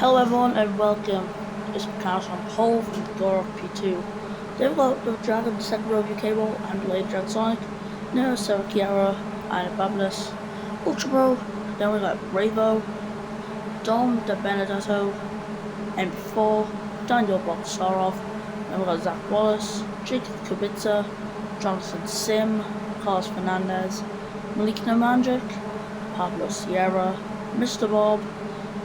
Hello everyone and welcome to this podcast on Pole from the Door of P2. Today we've got the Dragon, the second row of UK Ball, and Blade Dragon Sonic, Nero, Sarah Kiara, and Babylus, Ultra Bro, then we got Ravo, Dom De Benedetto, MP4, Daniel Boksarov, then we got Zach Wallace, Jacob Kubica, Jonathan Sim, Carlos Fernandez, Malik Namanjic, Pablo Sierra, Mr. Bob.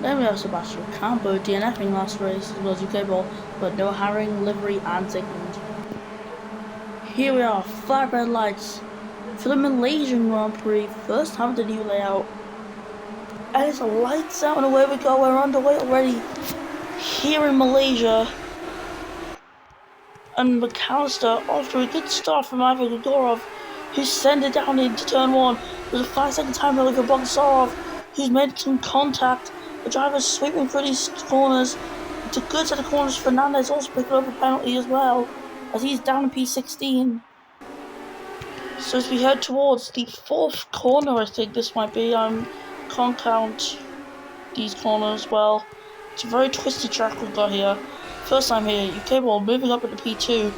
Then we have Sebastian Campo DNFing last race as well as UK Ball, but no Herring, Livery and Sigmund. Here we are, flag red lights for the Malaysian Grand Prix, first time with the new layout. And it's lights out and away we go, we're underway already here in Malaysia. And McAllister, after a good start from Ivan Gregorov, who's sent it down into turn 1, there's a 5-second time penalty for Bogsarov, who's made some contact. The driver's sweeping through these corners. It's a good set of corners. Fernandez also picked up a penalty as well, as he's down in P16. So as we head towards the 4th corner, I think this might be, can't count these corners well. It's a very twisty track we've got here. First time here, UK Ball moving up into P2.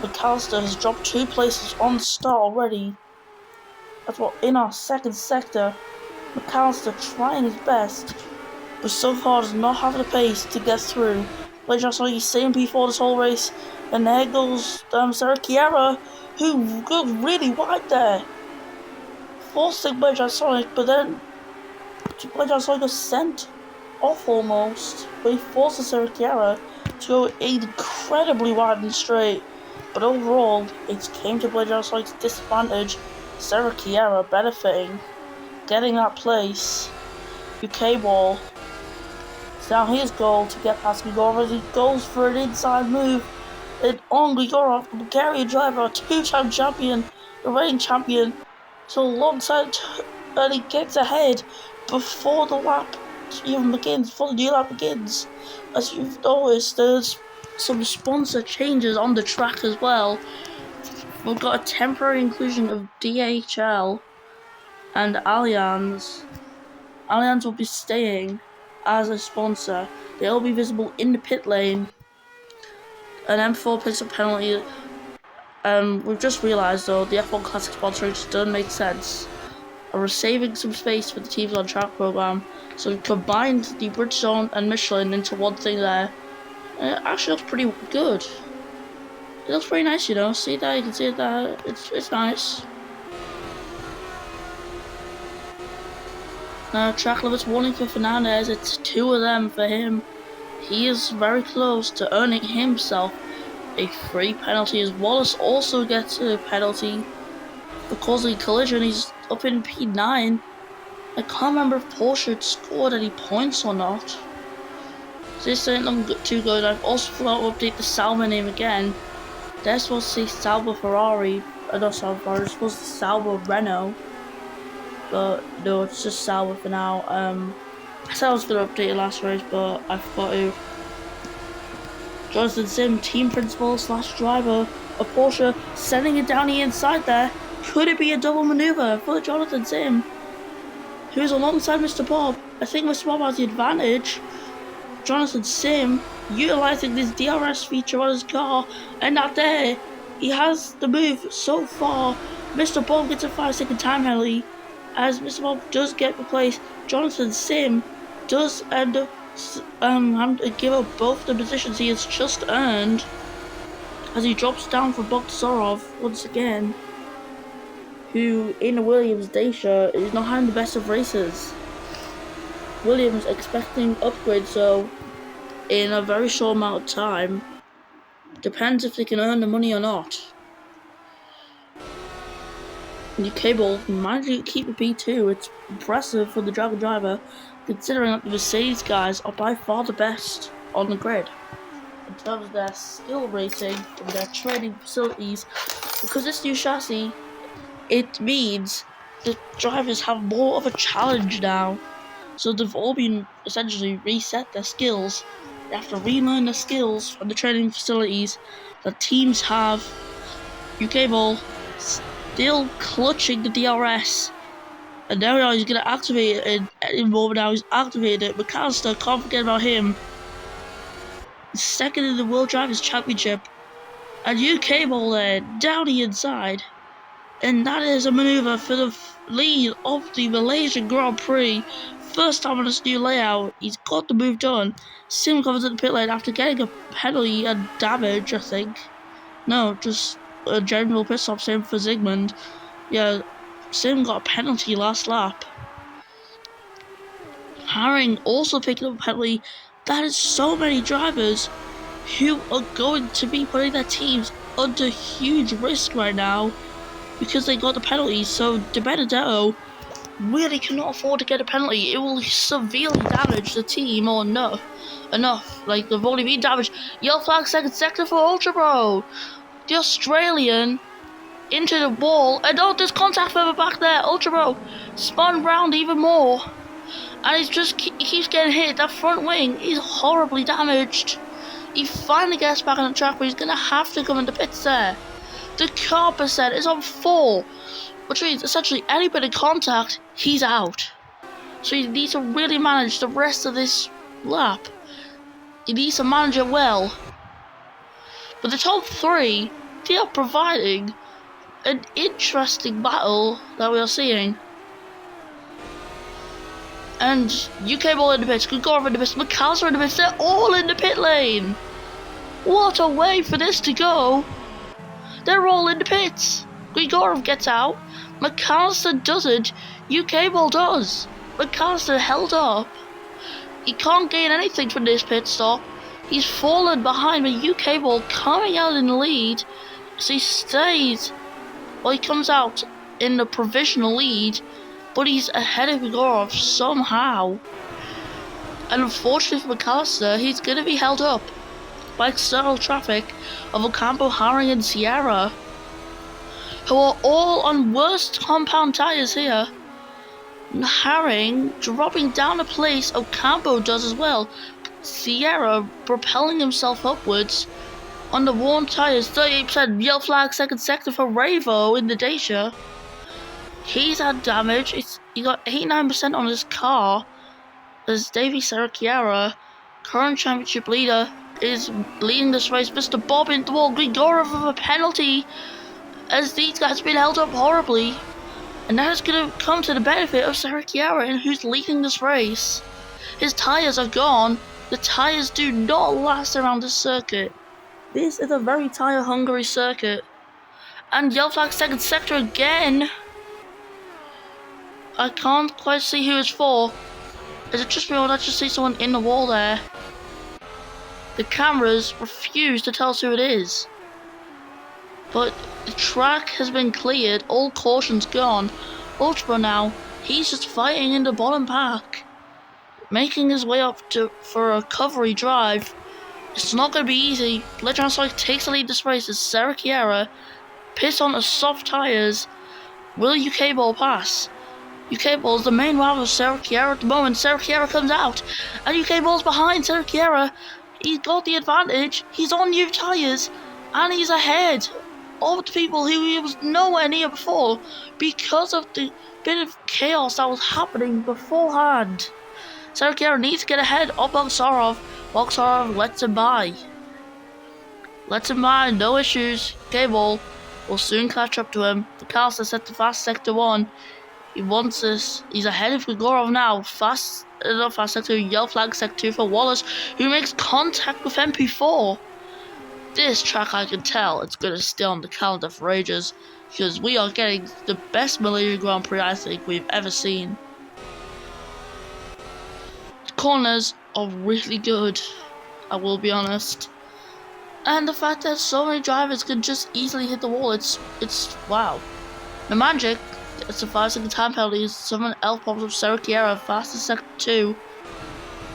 McAllister has dropped 2 places on the start already. That's what, in our 2nd sector, McAllister trying his best, but so far does not have the pace to get through. Blade Dragon Sonic is staying P4 this whole race, and there goes Sarah Kiara, who goes really wide there, forcing Blade Dragon Sonic, but then Blade Dragon Sonic was sent off almost, but he forces Sarah Kiara to go incredibly wide and straight. But overall, it came to Blade Dragon Sonic's disadvantage. Sarah Kiara benefiting, getting that place. UK Ball. It's now his goal to get past Grigorov as he goes for an inside move. And on Grigorov, the Bulgarian driver, 2-time champion, the reigning champion, so alongside, and he gets ahead before the lap even begins, before the new lap begins. As you've noticed, there's some sponsor changes on the track as well. We've got a temporary inclusion of DHL and Allianz. Allianz will be staying as a sponsor. They'll be visible in the pit lane. An M4 picks up penalty. We've just realised though, the F1 Classic sponsoring just doesn't make sense. And we're saving some space for the teams on track program, so we've combined the Bridgestone and Michelin into one thing there. And it actually looks pretty good. It looks pretty nice, you know. See that? You can see it there. It's nice. Now, track limits warning for Fernandez. It's 2 of them for him. He is very close to earning himself a free penalty, as Wallace also gets a penalty for causing a collision. He's up in P9. I can't remember if Porsche had scored any points or not. So this ain't looking too good. I've also forgot to update the Sauber name again. They're supposed to say Sauber Ferrari. Not Sauber Ferrari, it's supposed to say Sauber Renault. But no, it's just Sauber for now. I said I was going to update it last race, but I forgot to. Jonathan Sim, team principal / driver of Porsche, sending it down the inside there. Could it be a double maneuver for Jonathan Sim, who's alongside Mr. Bob? I think Mr. Bob has the advantage. Jonathan Sim utilizing this DRS feature on his car, and not there. He has the move so far. Mr. Bob gets a 5-second time penalty, as Mr. Bob does get replaced. Jonathan Sim does end up having to give up both the positions he has just earned, as he drops down for Bogsarov once again, who in a Williams day shirt is not having the best of races. Williams expecting upgrades so in a very short amount of time. Depends if they can earn the money or not. UK Ball managed to keep the P2. It's impressive for the Dragon driver, considering that the Mercedes guys are by far the best on the grid in terms of their skill rating and their training facilities. Because this new chassis, it means the drivers have more of a challenge now. So they've all been essentially reset their skills. They have to relearn their skills from the training facilities that teams have. UK Ball still clutching the DRS And now he's going to activate it in any moment now. He's activated it. McAllister, can't forget about him. He's second in the World Drivers' Championship. And UK ball there, down the inside. And that is a manoeuvre for the lead of the Malaysian Grand Prix. First time on this new layout. He's got the move done. Sim comes in the pit lane after getting a penalty and damage, I think. No, just a general pit stop, same for Zygmunt. Yeah, Sim got a penalty last lap. Haring also picking up a penalty. That is so many drivers who are going to be putting their teams under huge risk right now because they got the penalty. So De Benedetto really cannot afford to get a penalty. It will severely damage the team or enough. Like, they've already been damaged. Yellow flag, second sector for Ultra Bro. The Australian into the wall. And oh, there's contact further back there. Ultra Bro spun round even more. And he keeps getting hit. That front wing is horribly damaged. He finally gets back on the track, but he's going to have to come into pits there. The car percent is on 4, which means essentially any bit of contact, he's out. So he needs to really manage the rest of this lap. He needs to manage it well. But the top 3, they are providing an interesting battle that we are seeing. And UK ball in the pits, Grigorov in the pits, McAllister in the pits, they're all in the pit lane. What a way for this to go. They're all in the pits. Grigorov gets out, McAllister doesn't, UK ball does. McAllister held up. He can't gain anything from this pit stop. He's fallen behind, but UK ball coming out in the lead. So he stays, well, he comes out in the provisional lead, but he's ahead of Grigorov somehow. And unfortunately for McAllister, he's going to be held up by external traffic of Ocampo, Haring and Sierra, who are all on worst compound tyres here. Haring dropping down a place, Ocampo does as well. Sierra propelling himself upwards on the worn tyres. 38% yellow flag, second sector for Ravo in the Dacia. He's had damage. He got 89% on his car. As Davy Sarakiara, current championship leader, is leading this race. Mr. Bob into the wall. Grigorov with a penalty as these guys have been held up horribly. And that is going to come to the benefit of Sarakiara, who's leading this race. His tyres are gone. The tyres do not last around this circuit. This is a very tyre-hungry circuit. And yellow flag second sector again. I can't quite see who it's for. Is it just me or did I just see someone in the wall there? The cameras refuse to tell us who it is. But the track has been cleared, all cautions gone. Ultra now, he's just fighting in the bottom pack, making his way up for a recovery drive. It's not going to be easy. Legend Strike takes the lead this race as Sarakiara pits on the soft tyres. Will UK ball pass? UK ball is the main rival of Sarakiara at the moment. Sarakiara comes out, and UK ball's behind Sarakiara. He's got the advantage. He's on new tyres, and he's ahead of the people who he was nowhere near before because of the bit of chaos that was happening beforehand. Sarakiara needs to get ahead of Bogsarov. Bogsarov lets him by. No issues. K-Ball will soon catch up to him. The McAllister set to fast sector 1. He wants this. He's ahead of Grigorov now. Fast sector, yellow flag sector 2 for Wallace, who makes contact with MP4. This track, I can tell, it's going to stay on the calendar for ages, because we are getting the best Malaysian Grand Prix I think we've ever seen. The corners are really good, I will be honest. And the fact that so many drivers can just easily hit the wall, it's wow. The magic, it's a 5-second time penalty. Someone else pops up Sarakiara, fastest sector 2.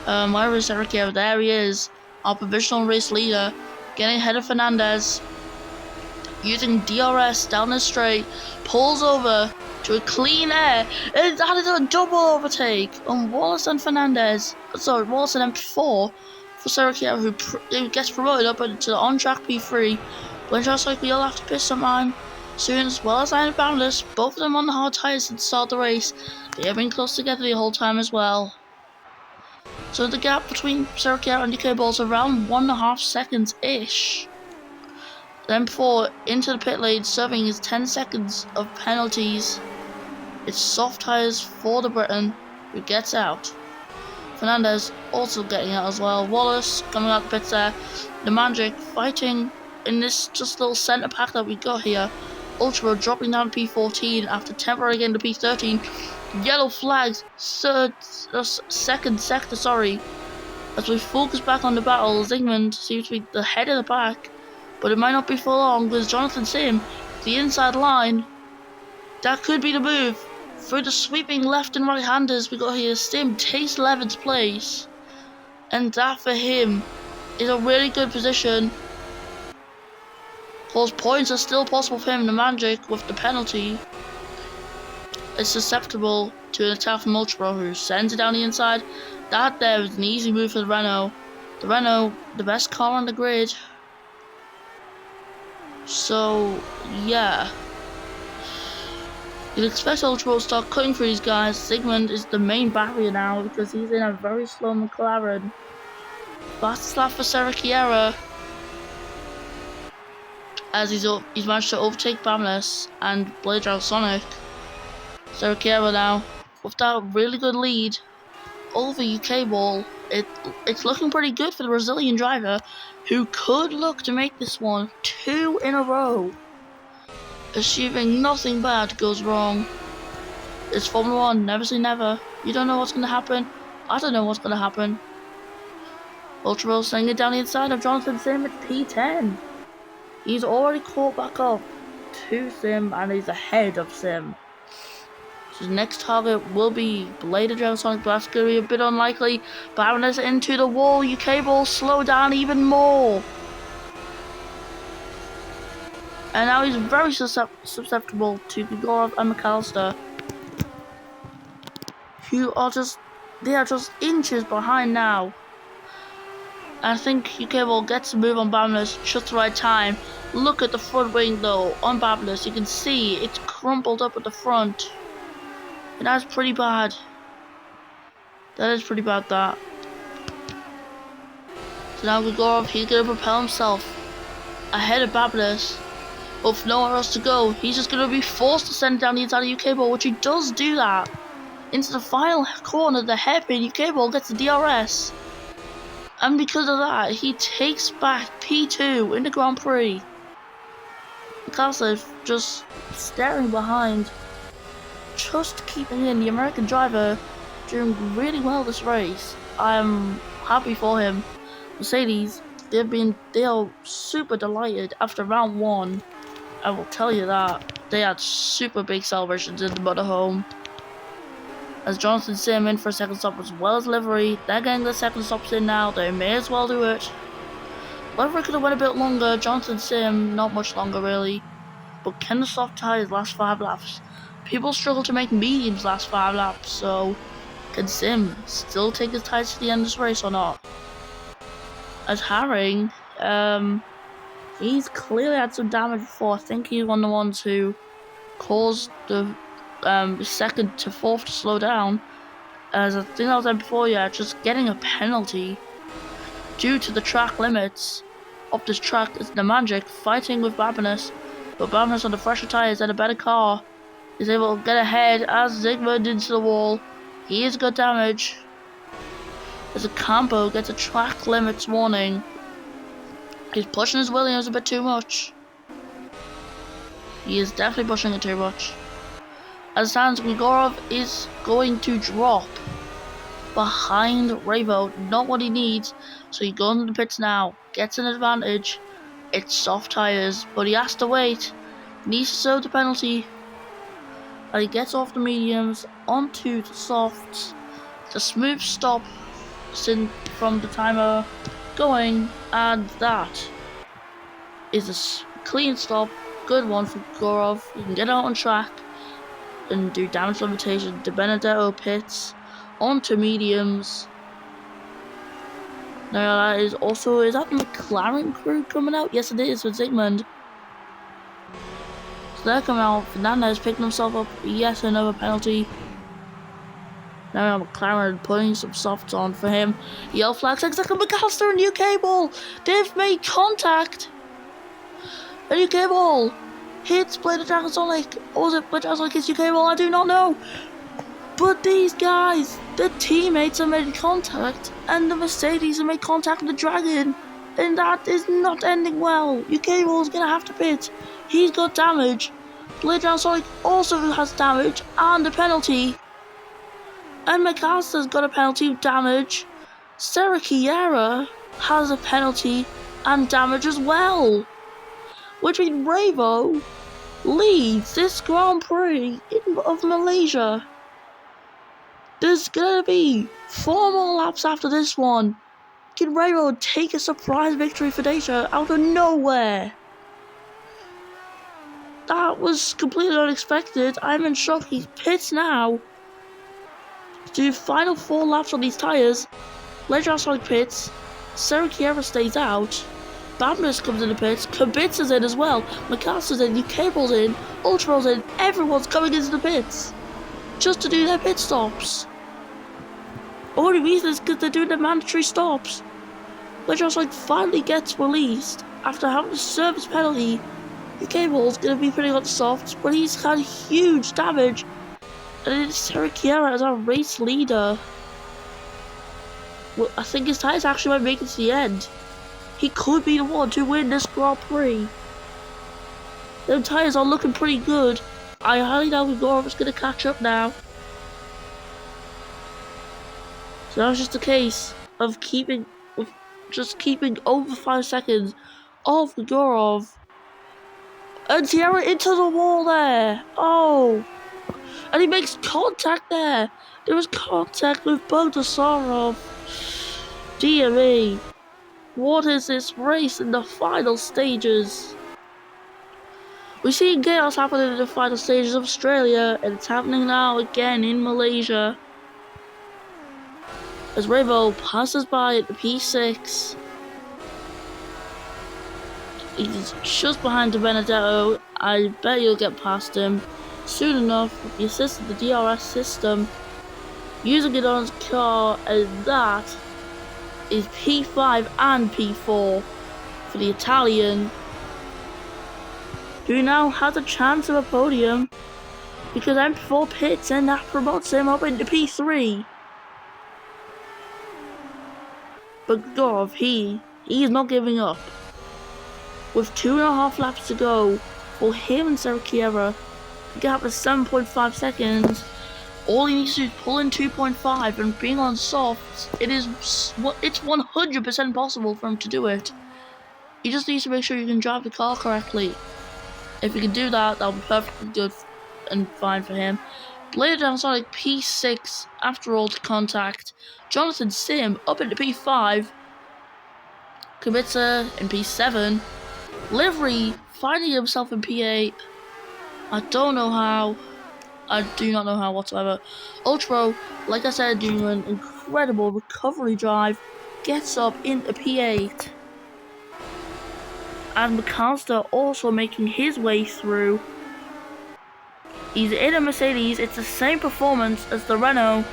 Where is Sarakiara? There he is, our provisional race leader, getting ahead of Fernandez. Using DRS down the straight, pulls over to a clean air, and that is a double overtake on Wallace and Fernandez. Sorry, Wallace and MP4 for Sarakiara, who gets promoted up to the on-track P3. When just like we all have to piss sometime soon, as well as Iron Boundless, both of them on the hard tyres to start the race. They have been close together the whole time as well. So the gap between Sergio and UK Ball is around 1.5 seconds-ish. Then before, into the pit lane, serving his 10 seconds of penalties. It's soft tyres for the Briton, who gets out. Fernandez also getting out as well. Wallace coming out the pits there. The Magic fighting in this just little centre pack that we got here. Ultra dropping down to P14 after temporarily getting to P13. Yellow flags, second sector, sorry. As we focus back on the battle, Zygmunt seems to be the head of the pack, but it might not be for long because Jonathan Sim, the inside line, that could be the move. Through the sweeping left and right handers we got here, Sim takes 11th place, and that for him is a really good position. Of course, points are still possible for him. The Magic with the penalty is susceptible to an attack from Ultra, who sends it down the inside. That there is an easy move for the Renault. The Renault, the best car on the grid. So, yeah. You'd expect Ultra to start cutting through these guys. Zygmunt is the main barrier now because he's in a very slow McLaren. Fastest lap for Sergio, as he's managed to overtake Bamless and Blade Drive Sonic. Sergio now, with that really good lead over UK Ball, it's looking pretty good for the Brazilian driver, who could look to make this one 2 in a row, assuming nothing bad goes wrong. It's Formula 1, never say never. You don't know what's going to happen. I don't know what's going to happen. Ultra sending it down the inside of Jonathan Sim at P10. He's already caught back up to Sim and he's ahead of Sim. So his next target will be Blade Drive Sonic, but that's going to be a bit unlikely. Baroness into the wall. UK Ball slow down even more. And now he's very susceptible to Gregorov and McAllister, who are just inches behind now. I think UK Ball gets a move on Babness just the right time. Look at the front wing though on Babness. You can see it's crumpled up at the front. And that's pretty bad. That is pretty bad, that. So now Gregorov, he's going to propel himself ahead of Babness. But with nowhere else to go, he's just going to be forced to send down the inside of UK Ball, which he does do that. Into the final corner, the hairpin, UK Ball gets the DRS. And because of that, he takes back P2 in the Grand Prix. McAllister just staring behind, just keeping in. The American driver doing really well this race. I'm happy for him. Mercedes, they are super delighted after round 1. I will tell you that. They had super big celebrations in the motorhome. As Jonathan Sim in for a second stop as well as Livery. They're getting the second stops in now. They may as well do it. Livery could have went a bit longer. Jonathan Sim, not much longer really. But can the soft tyres last 5 laps? People struggle to make mediums last 5 laps. So can Sim still take his tyres to the end of this race or not? As Herring, he's clearly had some damage before. I think he's one of the ones who caused the second to fourth to slow down, as I think I was there before. Yeah, just getting a penalty due to the track limits of this track. Is the Magic fighting with Babinus, but Babinus on the fresher tyres and a better car is able to get ahead as Zygmunt into the wall. He has got damage as a Campo gets a track limits warning. He's pushing his Williams a bit too much. He is definitely pushing it too much. As it stands, Gregorov is going to drop behind Ravo. Not what he needs. So he goes into the pits now. Gets an advantage. It's soft tyres, but he has to wait. Needs to serve the penalty. And he gets off the mediums onto the softs. It's a smooth stop from the timer going, and that is a clean stop. Good one for Gregorov. You can get out on track and do damage limitation. De Benedetto pits onto mediums. Now that is also, is that the McLaren crew coming out? Yes it is, with Zygmunt. So they're coming out. Fernandez picking himself up. Yes, another penalty. Now McLaren putting some softs on for him. Yellow flag, 6-second, McAllister and UK ball. They've made contact. And UK ball hits Blade of Dragon Sonic. Or was it Blade of Dragon Sonic hits UK ball? I do not know. But these guys, the teammates have made contact, and the Mercedes have made contact with the Dragon. And that is not ending well. UK ball is going to have to pit. He's got damage. Blade of Dragon Sonic also has damage and a penalty. And McAllister's got a penalty with damage. Sarah Chiara has a penalty and damage as well. Which means Bravo leads this Grand Prix of Malaysia. There's gonna be 4 more laps after this one. Can Bravo take a surprise victory for Dacia out of nowhere? That was completely unexpected. I'm in shock. He pits now. Do final 4 laps on these tyres. Ledger outside pits. Sarah Chiara stays out. Badness comes in the pits. Kubica's in as well. McAllister's in. UK ball's in. Ultra's in. Everyone's coming into the pits just to do their pit stops. The only reason is because they're doing their mandatory stops. Ledger outside finally gets released after having a service penalty. UK ball's going to be putting on softs, but he's had huge damage. And it's Sarah Chiara as our race leader. Well, I think his tyres actually might make it to the end. He could be the one to win this Grand Prix. Them tyres are looking pretty good. I highly doubt Igorov is going to catch up now. So that's just a case of keeping over 5 seconds of Igorov. And Sierra into the wall there. Oh. And he makes contact there. There was contact with Bogdasarov. Dear me. What is this race in the final stages? We're seeing chaos happening in the final stages of Australia, and it's happening now again in Malaysia. As Revo passes by at the P6. He's just behind De Benedetto. I bet you'll get past him soon enough with the assist of the DRS system. Using it on his car, and that is P5 and P4 for the Italian, who now has a chance of a podium because MP4 pits and that promotes him up into P3. But Gorov, he is not giving up. With 2.5 laps to go for him and Sarah Chiara, the gap is 7.5 seconds. All he needs to do is pull in 2.5 and being on softs, it's 100% possible for him to do it. He just needs to make sure you can drive the car correctly. If he can do that, that'll be perfectly good and fine for him. Blade down Sonic P6 after all to contact. Jonathan Sim up into P5. Kubica in P7. Livery finding himself in P8. I don't know how. I do not know how whatsoever. Ultra, like I said, doing an incredible recovery drive, gets up into P8. And McAllister also making his way through. He's in a Mercedes. It's the same performance as the Renault.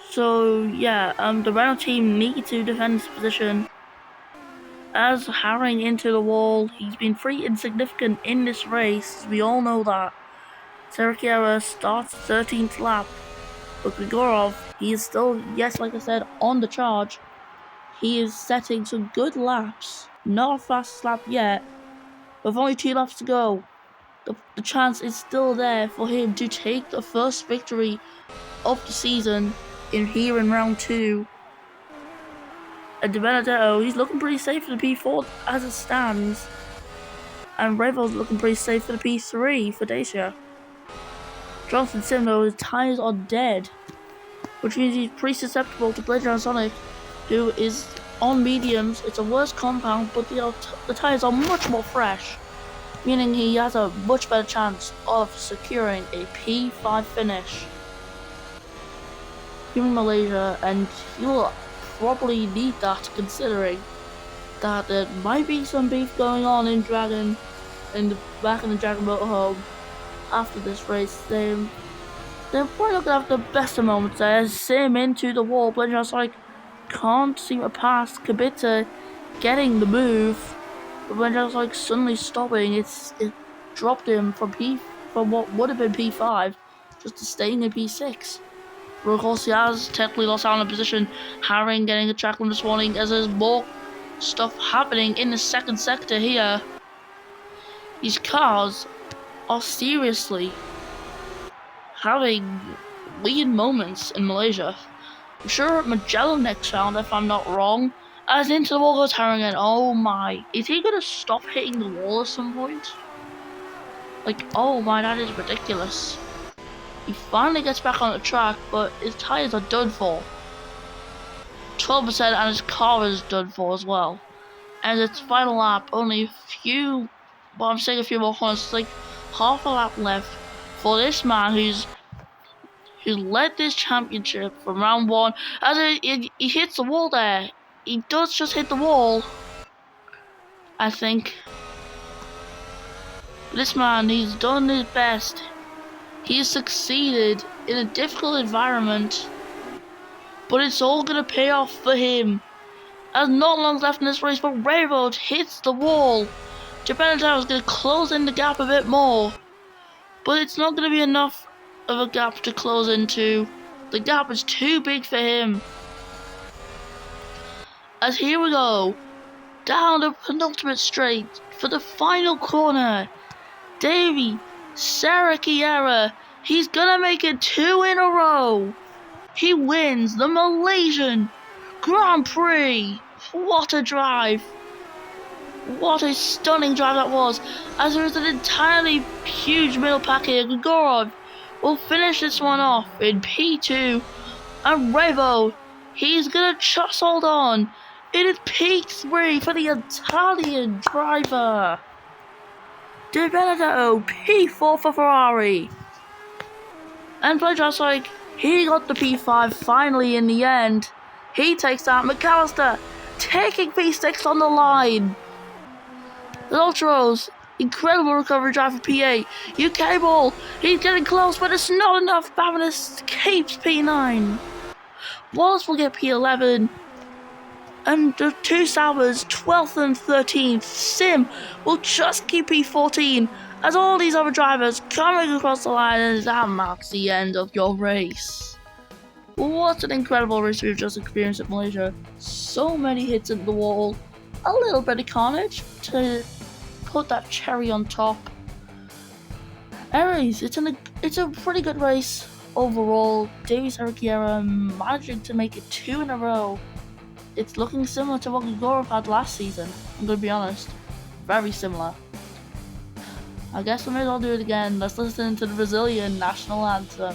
So yeah, the Renault team need to defend this position. As harrying into the wall, he's been pretty insignificant in this race. We all know that. Sarah Chiara starts 13th lap, but Grigorov, he is still, yes, like I said, on the charge. He is setting some good laps. Not a fast lap yet, but with only 2 laps to go, the chance is still there for him to take the first victory of the season in round 2. And De Benedetto, he's looking pretty safe for the P4 as it stands. And Revo's looking pretty safe for the P3 for Dacia. Jonathan Sim, though, his tyres are dead, which means he's pretty susceptible to Blade Runner Sonic, who is on mediums. It's a worse compound, but the tyres are much more fresh, meaning he has a much better chance of securing a P5 finish here in Malaysia, and he will probably need that, considering that there might be some beef going on in back in the Dragon motorhome after this race. They're probably not gonna have the best of moments there. Sim into the wall, but just like can't seem to pass Kibita getting the move. But when just like suddenly stopping, it dropped him from what would have been P5 just to staying in P6. But of course he has technically lost out on a position. Herring getting a tackle this morning as there's more stuff happening in the second sector here. These cars are seriously having weird moments in Malaysia. I'm sure Magellan next round, if I'm not wrong. As into the wall goes Herring, oh my. Is he gonna stop hitting the wall at some point? Like, oh my, that is ridiculous. He finally gets back on the track, but his tyres are done for. 12% and his car is done for as well. And its final lap, only a few, well, I'm saying a few more corners, like half a lap left for this man who led this championship from round one. As he hits the wall there. He does just hit the wall, I think. But this man, he's done his best. He's succeeded in a difficult environment. But it's all gonna pay off for him. As not long left in this race, but Railroad hits the wall. Benedetto is gonna close in the gap a bit more. But it's not gonna be enough of a gap to close into. The gap is too big for him. As here we go, down the penultimate straight for the final corner. Davy Sarakiera, he's gonna make it 2 in a row. He wins the Malaysian Grand Prix. What a drive. What a stunning drive that was. As there is an entirely huge middle pack here. Grigorov will finish this one off in P2. And Revo, he's gonna just hold on. It is P3 for the Italian driver. De Benedetto, P4 for Ferrari. And for just like, he got the P5 finally in the end. He takes out McAllister, taking P6 on the line. The Ultros, incredible recovery drive for P8. UK ball, he's getting close, but it's not enough. Babin escapes P9. Wallace will get P11. And the two Salvers, 12th and 13th. Sim will just keep P14 as all these other drivers coming across the line, and that marks the end of your race. What an incredible race we've just experienced at Malaysia. So many hits at the wall, a little bit of carnage to put that cherry on top. Anyways, it's a pretty good race overall. Davy Sarakiera managing to make it 2 in a row. It's looking similar to what Grigorov had last season, I'm gonna be honest. Very similar. I guess we may as well do it again. Let's listen to the Brazilian national anthem.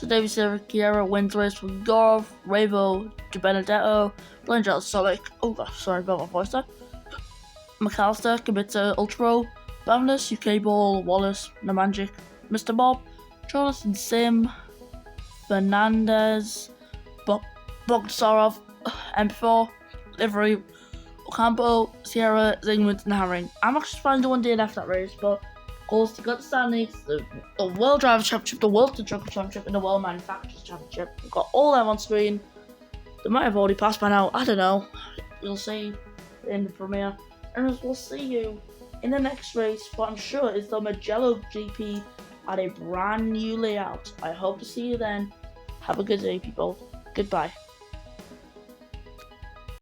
Davy Sarakiera wins the race for Grigorov, Revo, De Benedetto, Blangel, Solik, oh sorry about my voice there, McAllister, Kibita, Ultro, Bavnus, UK Ball, Wallace, Namanjic, Mr. Bob, Jonathan Sim, Fernandez, Bogdasarov, M4, Livery, Ocampo, Sierra, Zingman, and Herring. I'm actually surprised no one did after that race, but of course, you got the standings, the World Driver Championship, the World Constructor Championship, and the World Manufacturers Championship. We've got all them on screen. They might have already passed by now, I don't know. We'll see in the premiere. And we'll see you in the next race, what I'm sure is the Magellan GP at a brand new layout. I hope to see you then. Have a good day, people. Goodbye.